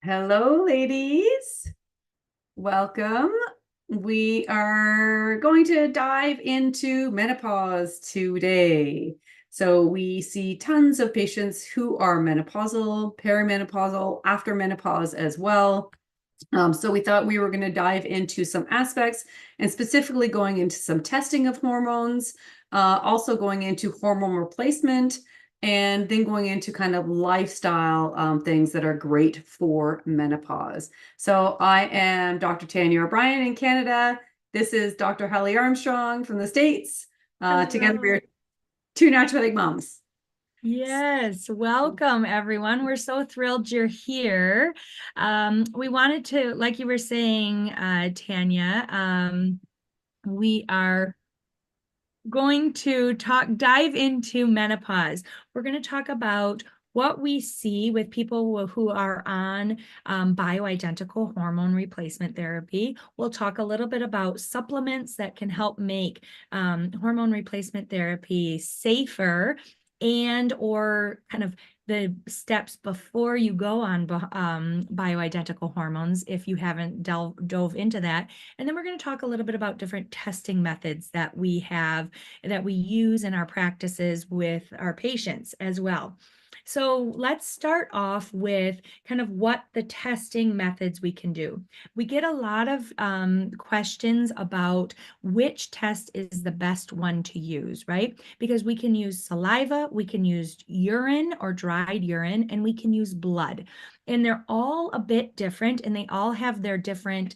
Hello, ladies. Welcome. We are going to dive into menopause today. So we see tons of patients who are menopausal, perimenopausal, after menopause as well. So we thought we were going to dive into some aspects and specifically going into some testing of hormones, also going into hormone replacement, and then going into kind of lifestyle things that are great for menopause. So I am Dr. Tanya O'Brien in Canada. This is Dr. Holly Armstrong from the States. Together Hello. we're two naturopathic moms. Yes, welcome everyone. We're so thrilled you're here. We wanted to, like you were saying, Tanya, we are going to dive into menopause. We're going to talk about what we see with people who are on bioidentical hormone replacement therapy. We'll talk a little bit about supplements that can help make hormone replacement therapy safer and or kind of the steps before you go on bioidentical hormones if you haven't dove into that. And then we're going to talk a little bit about different testing methods that we have that we use in our practices with our patients as well. So let's start off with kind of what the testing methods we can do. We get a lot of questions about which test is the best one to use, right? Because we can use saliva, we can use urine or dried urine, and we can use blood. And they're all a bit different and they all have their different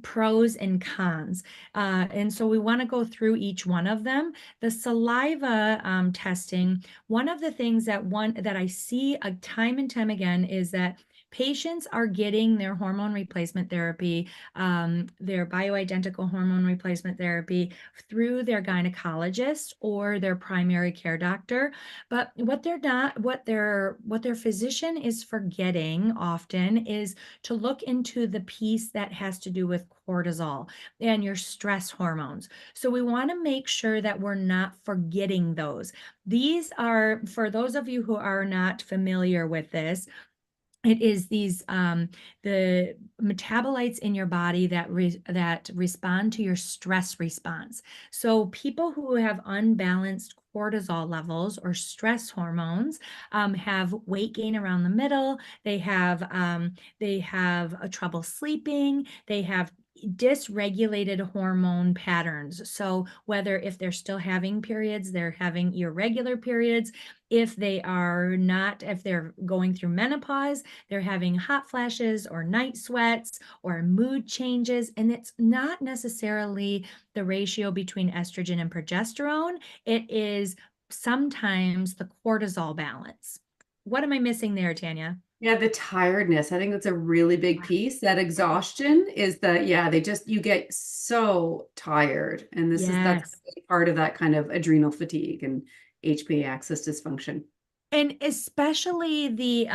pros and cons. And so we want to go through each one of them. The saliva testing, one of the things that I see a time and time again is that patients are getting their hormone replacement therapy, their bioidentical hormone replacement therapy through their gynecologist or their primary care doctor. But what their physician is forgetting often is to look into the piece that has to do with cortisol and your stress hormones. So we want to make sure that we're not forgetting those. These are, for those of you who are not familiar with this, it is the metabolites in your body that respond to your stress response. So people who have unbalanced cortisol levels or stress hormones have weight gain around the middle. They have a trouble sleeping. They have dysregulated hormone patterns. So whether if they're still having periods, they're having irregular periods. If they're going through menopause, they're having hot flashes or night sweats or mood changes. And it's not necessarily the ratio between estrogen and progesterone. It is sometimes the cortisol balance. What am I missing there, Tanya? Yeah, the tiredness. I think that's a really big piece. That exhaustion is that, yeah, you get so tired. And that's Yes. a big part of that kind of adrenal fatigue and HPA axis dysfunction. And especially the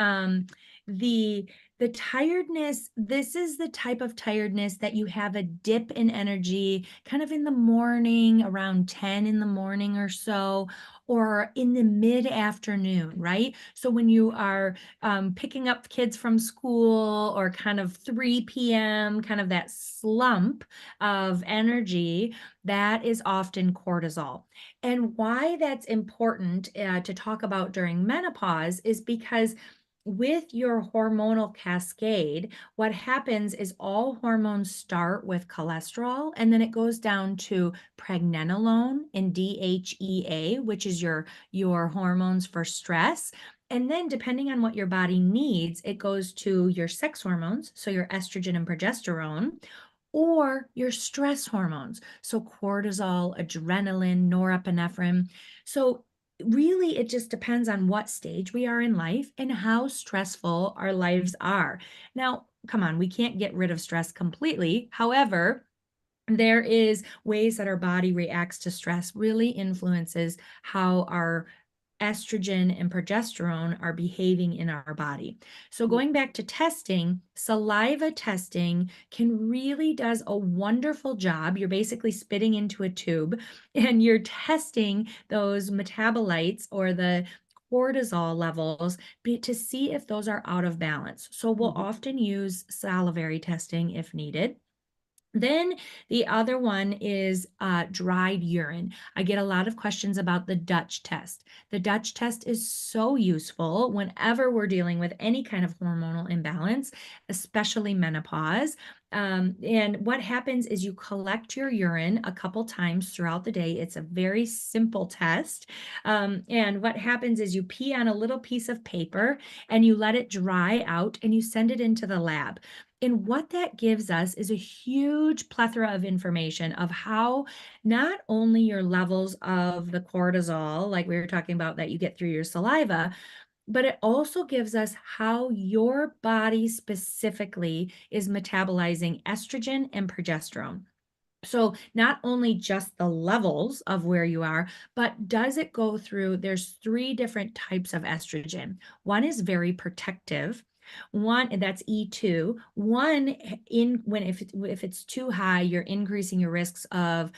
the tiredness, this is the type of tiredness that you have a dip in energy kind of in the morning, around 10 in the morning or so, or in the mid-afternoon, right? So when you are picking up kids from school or kind of 3 p.m., kind of that slump of energy, that is often cortisol. And why that's important to talk about during menopause is because with your hormonal cascade, what happens is all hormones start with cholesterol and then it goes down to pregnenolone and DHEA, which is your hormones for stress. And then, depending on what your body needs, it goes to your sex hormones, so your estrogen and progesterone, or your stress hormones. So cortisol, adrenaline, norepinephrine. So really, it just depends on what stage we are in life and how stressful our lives are. Now, come on, we can't get rid of stress completely. However, there is ways that our body reacts to stress really influences how our estrogen and progesterone are behaving in our body. So going back to testing, saliva testing can really does a wonderful job. You're basically spitting into a tube and you're testing those metabolites or the cortisol levels to see if those are out of balance. So we'll Mhm. often use salivary testing if needed. Then the other one is dried urine. I get a lot of questions about the Dutch test. The Dutch test is so useful whenever we're dealing with any kind of hormonal imbalance, especially menopause. And what happens is you collect your urine a couple times throughout the day. It's a very simple test. And what happens is you pee on a little piece of paper and you let it dry out and you send it into the lab. And what that gives us is a huge plethora of information of how not only your levels of the cortisol, like we were talking about, that you get through your saliva, but it also gives us how your body specifically is metabolizing estrogen and progesterone. So not only just the levels of where you are, but does it go through? There's three different types of estrogen. One is very protective. One that's E2. One in when if it's too high, you're increasing your risks of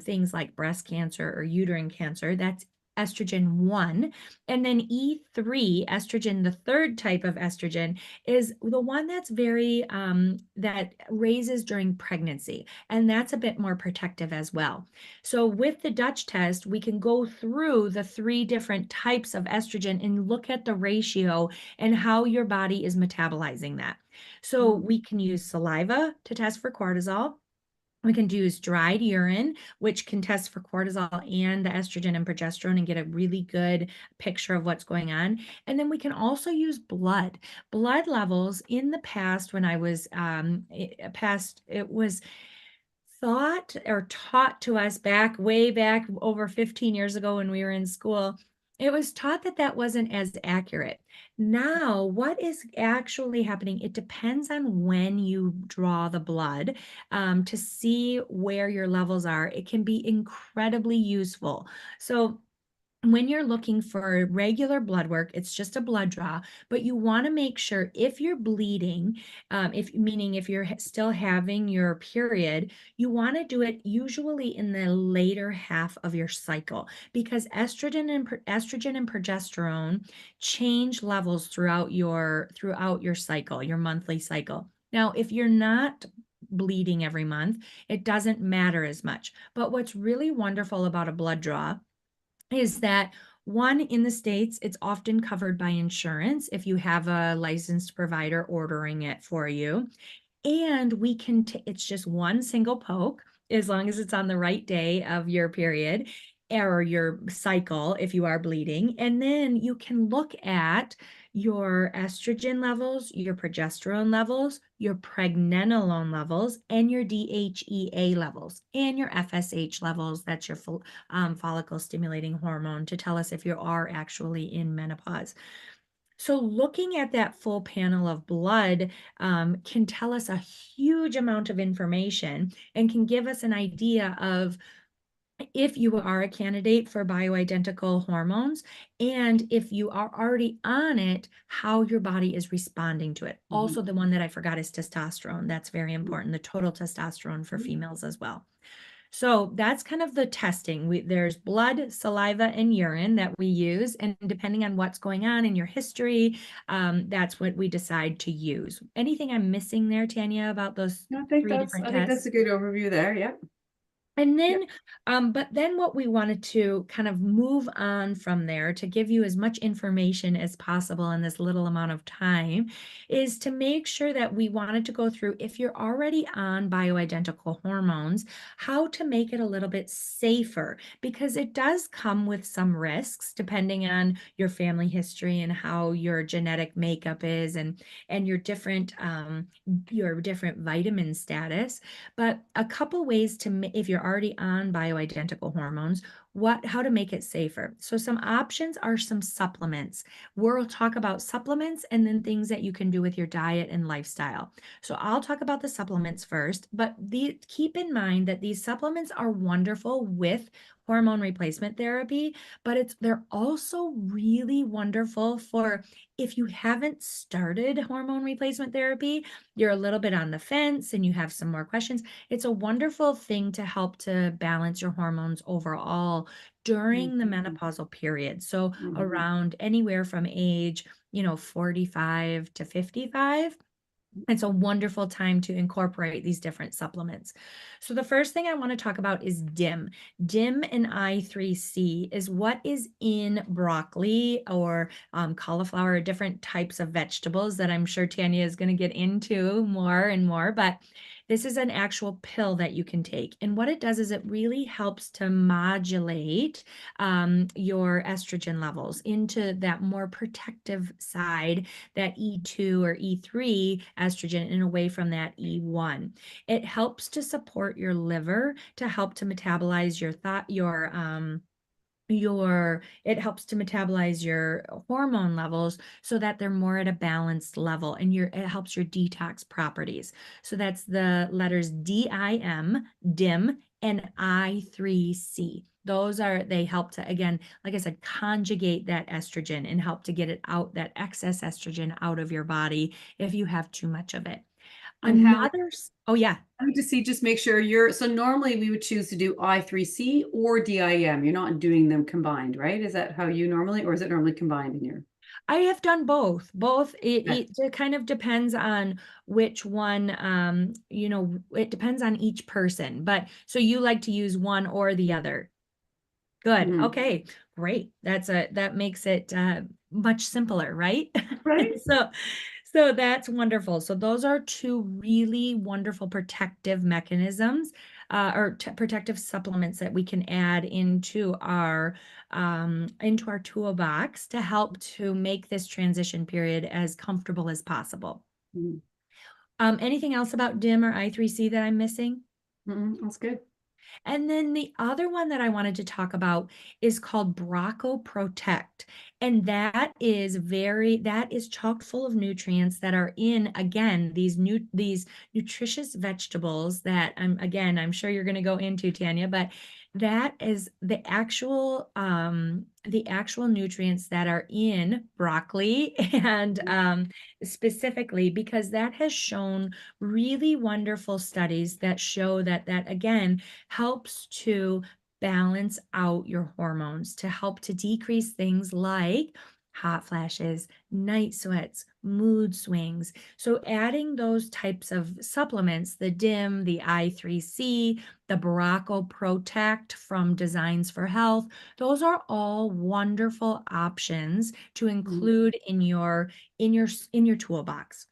things like breast cancer or uterine cancer. That's estrogen 1. And then E3, estrogen, the third type of estrogen, is the one that's very that raises during pregnancy, and that's a bit more protective as well. So with the Dutch test, we can go through the three different types of estrogen and look at the ratio and how your body is metabolizing that. So Mhm. we can use saliva to test for cortisol. We can use dried urine, which can test for cortisol and the estrogen and progesterone and get a really good picture of what's going on. And then we can also use blood. Blood levels in the past, when I was past, it was thought or taught to us back way back over 15 years ago when we were in school. It was taught that that wasn't as accurate. Now, what is actually happening? It depends on when you draw the blood to see where your levels are. It can be incredibly useful. So, when you're looking for regular blood work, it's just a blood draw, but you want to make sure if you're bleeding, if meaning if you're still having your period, you want to do it usually in the later half of your cycle because estrogen and progesterone change levels throughout your cycle, your monthly cycle. Now, if you're not bleeding every month, it doesn't matter as much. But what's really wonderful about a blood draw is that one, in the States, it's often covered by insurance if you have a licensed provider ordering it for you. And we can, it's just one single poke as long as it's on the right day of your period or your cycle if you are bleeding. And then you can look at your estrogen levels, your progesterone levels, your pregnenolone levels, and your DHEA levels, and your FSH levels. That's your follicle stimulating hormone to tell us if you are actually in menopause. So looking at that full panel of blood can tell us a huge amount of information and can give us an idea of if you are a candidate for bioidentical hormones and if you are already on it, how your body is responding to it. Mhm. Also, the one that I forgot is testosterone. That's very important, the total testosterone for Mhm. females as well. So that's kind of the testing. There's blood, saliva, and urine that we use. And depending on what's going on in your history, that's what we decide to use. Anything I'm missing there, Tanya, about those three different I think that's tests? a good overview there. Yeah. And Yeah. then, but then what we wanted to kind of move on from there to give you as much information as possible in this little amount of time is to make sure that we wanted to go through, if you're already on bioidentical hormones, how to make it a little bit safer, because it does come with some risks depending on your family history and how your genetic makeup is and your different vitamin status. But a couple ways to, if you're already on bioidentical hormones, how to make it safer. So some options are some supplements. We'll talk about supplements and then things that you can do with your diet and lifestyle. So I'll talk about the supplements first, but keep in mind that these supplements are wonderful with hormone replacement therapy, but they're also really wonderful for if you haven't started hormone replacement therapy, you're a little bit on the fence and you have some more questions. It's a wonderful thing to help to balance your hormones overall level during the Mhm. menopausal period. So Mhm. around anywhere from age, 45 to 55. It's a wonderful time to incorporate these different supplements. So the first thing I want to talk about is DIM. DIM and I3C is what is in broccoli or cauliflower, different types of vegetables that I'm sure Tanya is going to get into more and more. But this is an actual pill that you can take. And what it does is it really helps to modulate your estrogen levels into that more protective side, that E2 or E3 estrogen, and away from that E1. It helps to support your liver, to help to metabolize your it helps to metabolize your hormone levels so that they're more at a balanced level, and it helps your detox properties. So that's the letters DIM, DIM, and I3C. They help to, again, like I said, conjugate that estrogen and help to get it out, that excess estrogen out of your body if you have too much of it. And how, Oh yeah. I need to see, just make sure so normally we would choose to do I3C or DIM. You're not doing them combined, right? Is that how you normally, or is it normally combined in your? I have done both. Both. Yeah. It kind of depends on which one, it depends on each person. But so you like to use one or the other. Good. Mhm. Okay. Great. That makes it much simpler, right? Right? So that's wonderful. So those are two really wonderful protective mechanisms, or protective supplements that we can add into our toolbox to help to make this transition period as comfortable as possible. Mhm. Anything else about DIM or I3C that I'm missing? Mhm. That's good. And then the other one that I wanted to talk about is called Braco Protect. And that is chock full of nutrients that are in, again, these nutritious vegetables that I'm sure you're going to go into, Tanya, but that is the actual nutrients that are in broccoli and specifically because that has shown really wonderful studies that show that again helps to balance out your hormones, to help to decrease things like hot flashes, night sweats, mood swings. So adding those types of supplements, the DIM, the I3C, the Baracco Protect from Designs for Health, those are all wonderful options to Mhm. include in your toolbox.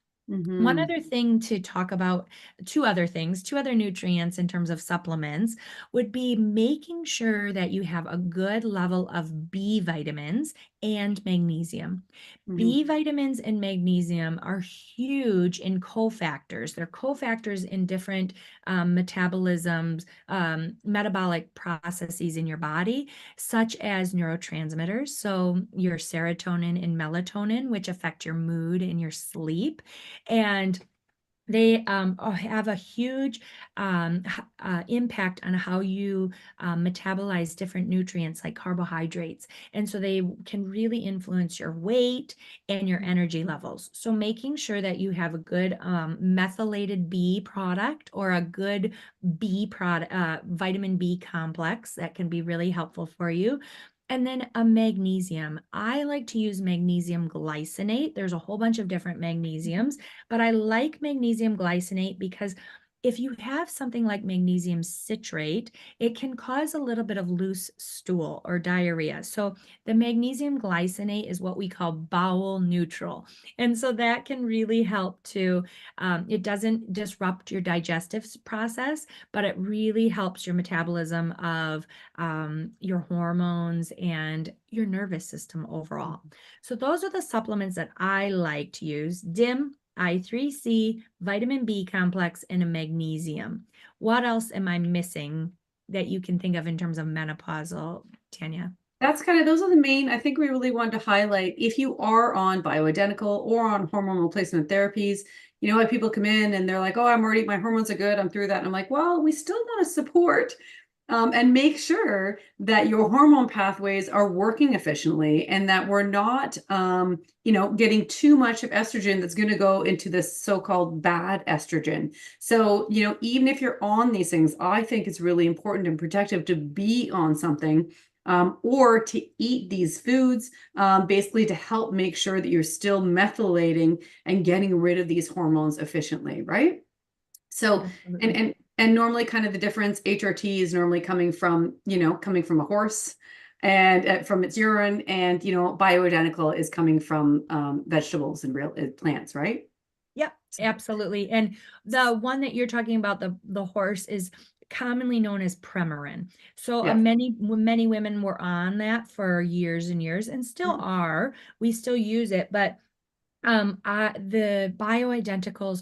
One Mhm. other thing to talk about, two other nutrients in terms of supplements would be making sure that you have a good level of B vitamins and magnesium. Mhm. B vitamins and magnesium are huge in cofactors. They're cofactors in different metabolisms, metabolic processes in your body, such as neurotransmitters. So your serotonin and melatonin, which affect your mood and your sleep. And they have a huge impact on how you metabolize different nutrients like carbohydrates. And so they can really influence your weight and your energy levels. So making sure that you have a good methylated B product or a good B product, vitamin B complex that can be really helpful for you. And then a magnesium. I like to use magnesium glycinate. There's a whole bunch of different magnesiums, but I like magnesium glycinate because if you have something like magnesium citrate, it can cause a little bit of loose stool or diarrhea. So the magnesium glycinate is what we call bowel neutral. And so that can really help to, it doesn't disrupt your digestive process, but it really helps your metabolism of your hormones and your nervous system overall. So those are the supplements that I like to use. DIM, I3C, vitamin B complex, and a magnesium. What else am I missing that you can think of in terms of menopausal, Tanya? That's kind of, those are the main, I think we really wanted to highlight if you are on bioidentical or on hormone replacement therapies. You know, why people come in and they're like, oh, my hormones are good, I'm through that. And I'm like, well, we still want to support And make sure that your hormone pathways are working efficiently and that we're not, getting too much of estrogen that's going to go into this so-called bad estrogen. So, even if you're on these things, I think it's really important and protective to be on something. Or to eat these foods, basically to help make sure that you're still methylating and getting rid of these hormones efficiently, right? So, and Absolutely. and and normally kind of the difference, HRT is normally coming from a horse and from its urine, and bioidentical is coming from vegetables and real plants, right? Yep, absolutely. And the one that you're talking about, the horse, is commonly known as Premarin. So Yeah. many women were on that for years and years and still Mhm. are. We still use it, but the bioidenticals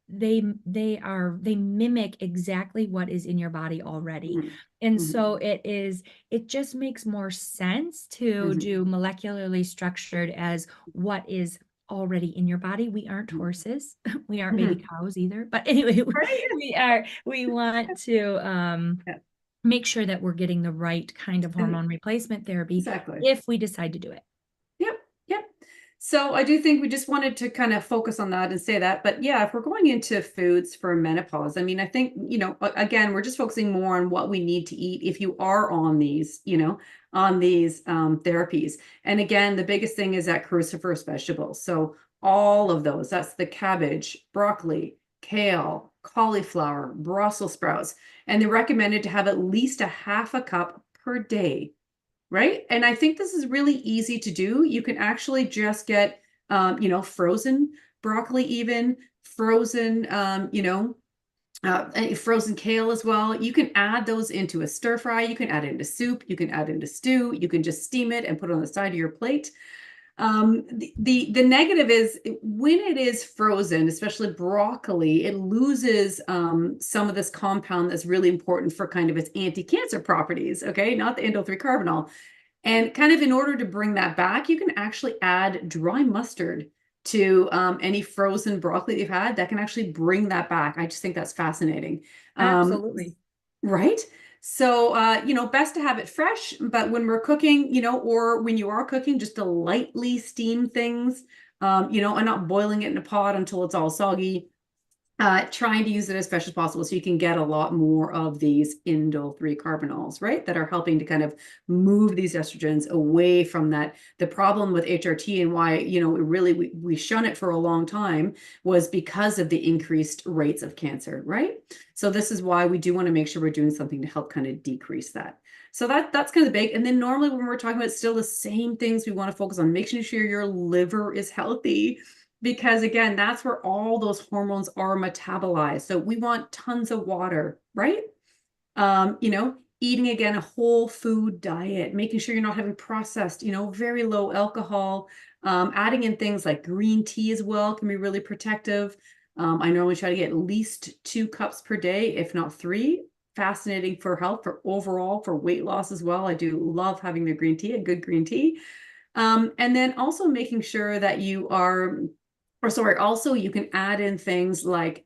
they mimic exactly what is in your body already. Mhm. And Mhm. so it just makes more sense to Mhm. do molecularly structured as what is already in your body. We aren't Mhm. horses. We aren't maybe Mhm. cows either. But anyway, Right? we want to Yeah. make sure that we're getting the right kind of And hormone replacement therapy exactly. if we decide to do it. Yep, yep. So I do think we just wanted to kind of focus on that and say that. But yeah, if we're going into foods for menopause, I mean, I think, again, we're just focusing more on what we need to eat if you are on these therapies. And again, the biggest thing is that cruciferous vegetables. So all of those, that's the cabbage, broccoli, kale, cauliflower, Brussels sprouts. And they're recommended to have at least a half a cup per day, right? And I think this is really easy to do. You can actually just get, frozen broccoli, even frozen, frozen kale as well. You can add those into a stir fry. You can add it into soup. You can add it into stew. You can just steam it and put it on the side of your plate. The negative is when it is frozen, especially broccoli, it loses some of this compound that's really important for kind of its anti-cancer properties. Okay, not the indole-3 carbinol. And kind of in order to bring that back, you can actually add dry mustard to any frozen broccoli you've had. That can actually bring that back. I just think that's fascinating. Um, Absolutely. right? So, best to have it fresh, but when we're cooking, or when you are cooking, just to lightly steam things, and not boiling it in a pot until it's all soggy, trying to use it as fresh as possible so you can get a lot more of these indole-3 carbinols, right? That are helping to kind of move these estrogens away from that. The problem with HRT and why, we shun it for a long time was because of the increased rates of cancer, right? So this is why we do want to make sure we're doing something to help kind of decrease that. So that's kind of big. And then normally when we're talking about still the same things we want to focus on, making sure your liver is healthy, because again, that's where all those hormones are metabolized. So we want tons of water, right? Eating again a whole food diet, making sure you're not having processed, very low alcohol. Adding in things like green tea as well can be really protective. I normally try to get at least 2 cups per day, if not three. Fascinating for health, for overall, for weight loss as well. I do love having the green tea, a good green tea. And then also making sure that you are, or sorry, also you can add in things like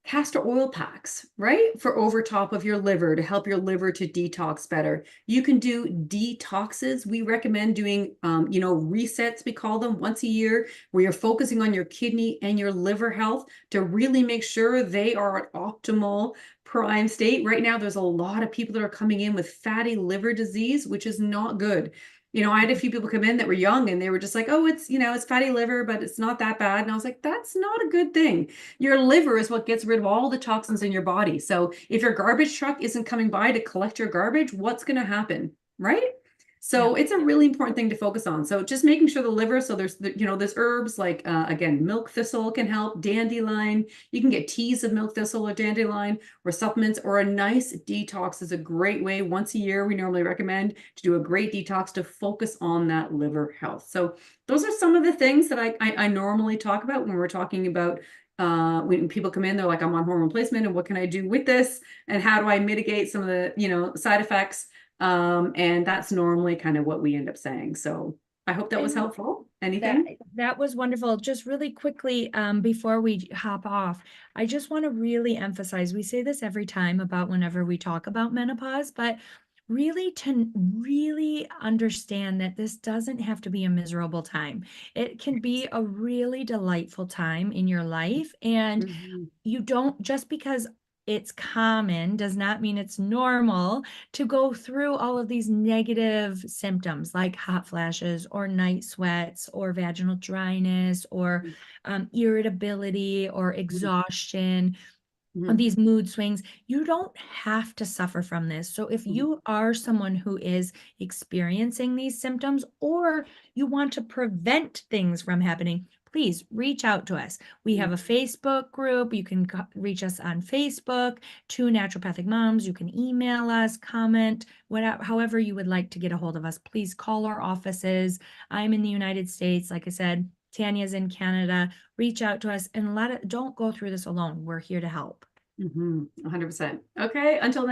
castor oil packs, right? For over top of your liver to help your liver to detox better. You can do detoxes. We recommend doing, resets, we call them, once a year, where you're focusing on your kidney and your liver health to really make sure they are at optimal prime state. Right now, there's a lot of people that are coming in with fatty liver disease, which is not good. I had a few people come in that were young and they were just like, oh, it's fatty liver, but it's not that bad. And I was like, that's not a good thing. Your liver is what gets rid of all the toxins in your body. So if your garbage truck isn't coming by to collect your garbage, what's going to happen? Right? Yeah. So it's a really important thing to focus on. So just making sure the liver, so there's herbs like, again, milk thistle can help, dandelion. You can get teas of milk thistle or dandelion or supplements, or a nice detox is a great way. Once a year, we normally recommend to do a great detox to focus on that liver health. So those are some of the things that I normally talk about when we're talking about when people come in, they're like, I'm on hormone replacement and what can I do with this? And how do I mitigate some of the, side effects? And that's normally kind of what we end up saying. So I hope that was And helpful. that Anything? that was wonderful. Just really quickly, before we hop off, I just want to really emphasize, we say this every time about whenever we talk about menopause, but really to really understand that this doesn't have to be a miserable time. It can be a really delightful time in your life, and Mhm. you don't, just because it's common does not mean it's normal to go through all of these negative symptoms like hot flashes or night sweats or vaginal dryness or irritability or Mhm. exhaustion, Mhm. these mood swings. You don't have to suffer from this. So if Mhm. you are someone who is experiencing these symptoms, or you want to prevent things from happening, please reach out to us. We have a Facebook group. You can reach us on Facebook, Two Naturopathic Moms. You can email us, comment, whatever, however you would like to get a hold of us. Please call our offices. I'm in the United States. Like I said, Tanya's in Canada. Reach out to us and don't go through this alone. We're here to help. 100%. Okay, until